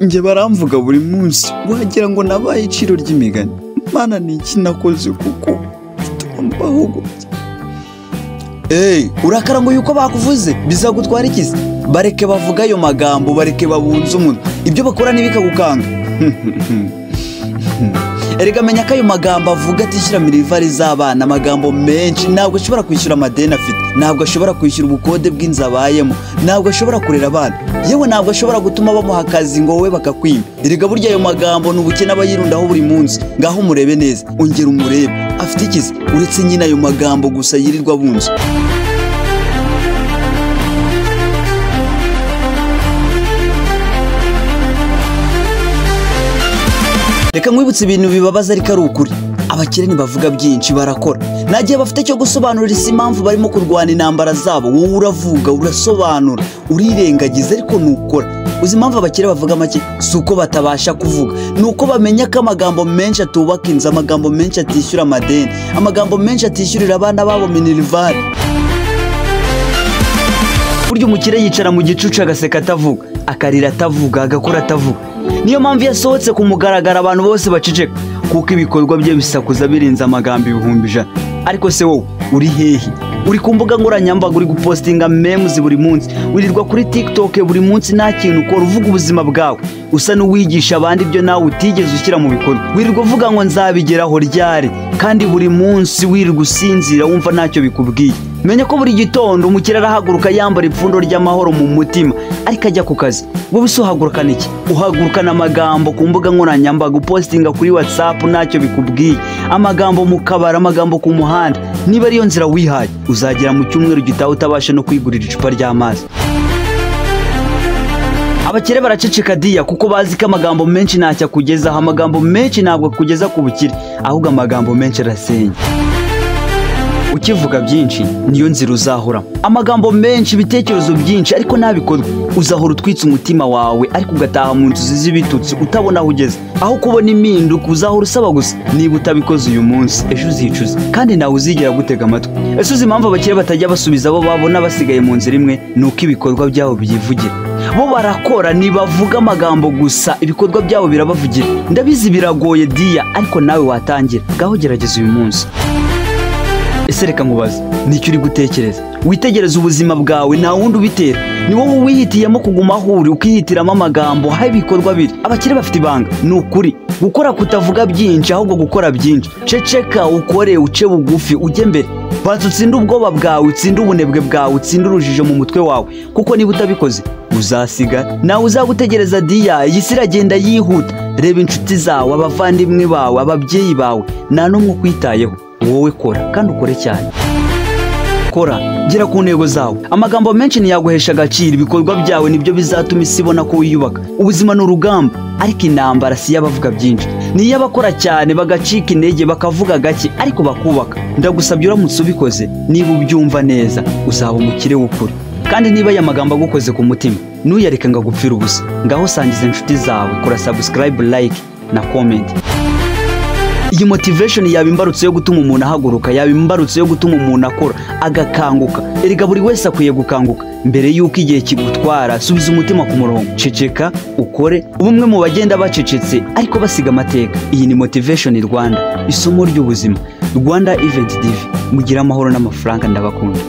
Njye baramvuga buri munsi wagira ngo nabaye iciro ry'imigani. Mana ni iki nakoze kuko mbaho gutya. Urakara ngo yuko bakuvuze bizagutwara ikizi? Bareke bavuga ayo magambo, bareke babunze umuntu. Ibyo bakora ntibikagukanga. Erega menya ko ayo magambo avuga atishyura milivari z'abana, amagambo menshi. Ntabwo ashobora kwishyura amadeni afite, ntabwo ashobora kwishyura ubukode bw'inzu abayemo, ntabwo ashobora kurera abana, yewe ntabwo ashobora gutuma bamuha akazi ngo wowe bakakwima. Erega burya ayo magambo ni ubukene aba yirundaho buri munsi. Ngaho murebe neza, ongera umurebe, afite ikizi uretse nyine ayo magambo gusa yirirwa bunze. Reka nkwibutse ibintu bibabaza ariko ari ukuri. Abakire ntibavuga byinshi, barakora. Nagiye bafite cyo gusobanurira isi impamvu barimo kurwana intambara zabo. Wowe uravuga, urasobanura, urirengagiza ariko nukora. Uzi impamvu abakire bavuga make? Si uko batabasha kuvuga, ni uko bamenya ko amagambo menshi atubaka inzu, amagambo menshi atishyura amadeni, amagambo menshi atishyurira abana babo minerivari. Burya umukire yicara mu gicucu agaseka atavuga, akarira atavuga, agakora atavuga. Niyo mpamvu yasohotse ku mugaragaro abantu bose baceceka, kuko ibikorwa bye bisakuza birinze amagambo 100,000. Ariko se wowe uri hehe? Uri ku mbuga nkoranyambaga uri gupostinga memes buri munsi, wirirwa kuri TikTok buri munsi nta kintu ukora, uvuga ubuzima bwawe, usa n'uwigisha abandi ibyo nawe utigeze ushyira mu bikorwa. Wirirwa uvuga ngo nzabigeraho ryari, kandi buri munsi wirirwa usinzira wumva ntacyo bikubwiye. Menya ko buri gitondo umukire arahaguruka yambara ipfundo ry'amahoro mu mutima, ariko ajya ku kazi. Wowe se uhagurukana iki? Uhagurukana amagambo ku mbuga nkoranyambaga, upostinga kuri WhatsApp ntacyo bikubwiye, amagambo mu kabari, amagambo ku muhanda. Niba ariyo nzira wihaye, uzagera mu cyumweru gitaha utabasha no kwigurira icupa ry'amazi. Abakire baraceceka diya kuko bazi ko amagambo menshi ntacyo akugezaho, amagambo menshi ntabwo akugeza ku bukire, ahubwo amagambo menshi arasenya. Ukivuga byinshi niyo nzira uzahora. Amagambo menshi, ibitekerezo byinshi ariko ntabikorwa, uzahora utwitse umutima wawe ariko ugataha mu nzu z'ibitutsi utabona aho ugeze. Aho kubona impinduka uzahora usaba gusa. Niba utabikoze uyu munsi, ejo uzicuza kandi nawe uzigera gutega amatwi. Ese uzi impamvu abakire batajya basubiza abo babona basigaye mu nzira imwe? Ni uko ibikorwa byabo byivugira. Bo barakora, ntibavuga amagambo gusa, ibikorwa byabo birabavugira. Ndabizi biragoye diya, ariko nawe watangira. Ngaho gerageza uyu munsi. Ese reka nkubaze, nicyo uri gutekereza? Witegereza ubuzima bwawe, nta wundi ubitera. Ni wowe wihitiyemo kuguma aho uri, ukihitiramo amagambo, aho ibikorwa biri. Abakire bafite ibanga, ni ukuri. Gukora kutavuga byinshi, ahubwo gukora byinshi. Ceceka, ukore, uce bugufi, ujye mbere. Banza utsinde ubwoba bwawe, utsinde ubunebwe bwawe, utsinde urujijo mu mutwe wawe, kuko niba utabikoze uzasiga nawe uzagutegereza diya. Iyi si iragenda yihuta. Reba inshuti zawe, abavandimwe bawe, ababyeyi bawe, nta n'umwe ukwitayeho. Wowe kora kandi ukore cyane. Kora, gera ku ntego zawe. Amagambo menshi ntiyaguhesha agaciro, ibikorwa byawe nibyo bizatuma isi ibona ko wiyubaka. Ubuzima ni urugamba, ariko intambara si y'abavuga byinshi, ni iy'abakora cyane bagacika intege, bakavuga gake ariko bakubaka. Ndagusabye uramutse ubikoze, niba ubyumva neza, uzaba umukire w'ukuri. Kandi niba aya magambo agukoze ku mutima, ntuyareke ngo agupfire ubusa. Ngaho sangiza inshuti zawe, kora subscribe, like na comment. Iyi motivation yaba imbarutso yo gutuma umuntu ahaguruka, yaba imbarutso yo gutuma umuntu akora, agakanguka. Erega buri wese akwiye gukanguka. Mbere y'uko igihe kigutwara, subiza umutima ku murongo. Ceceka, ukore, ubumwe mu bagenda bacecetse ariko basiga amateka. Iyi ni Motivation Rwanda, isomo ry'ubuzima. Rwanda Event TV, mugira amahoro n'amafaranga, ndabakunda.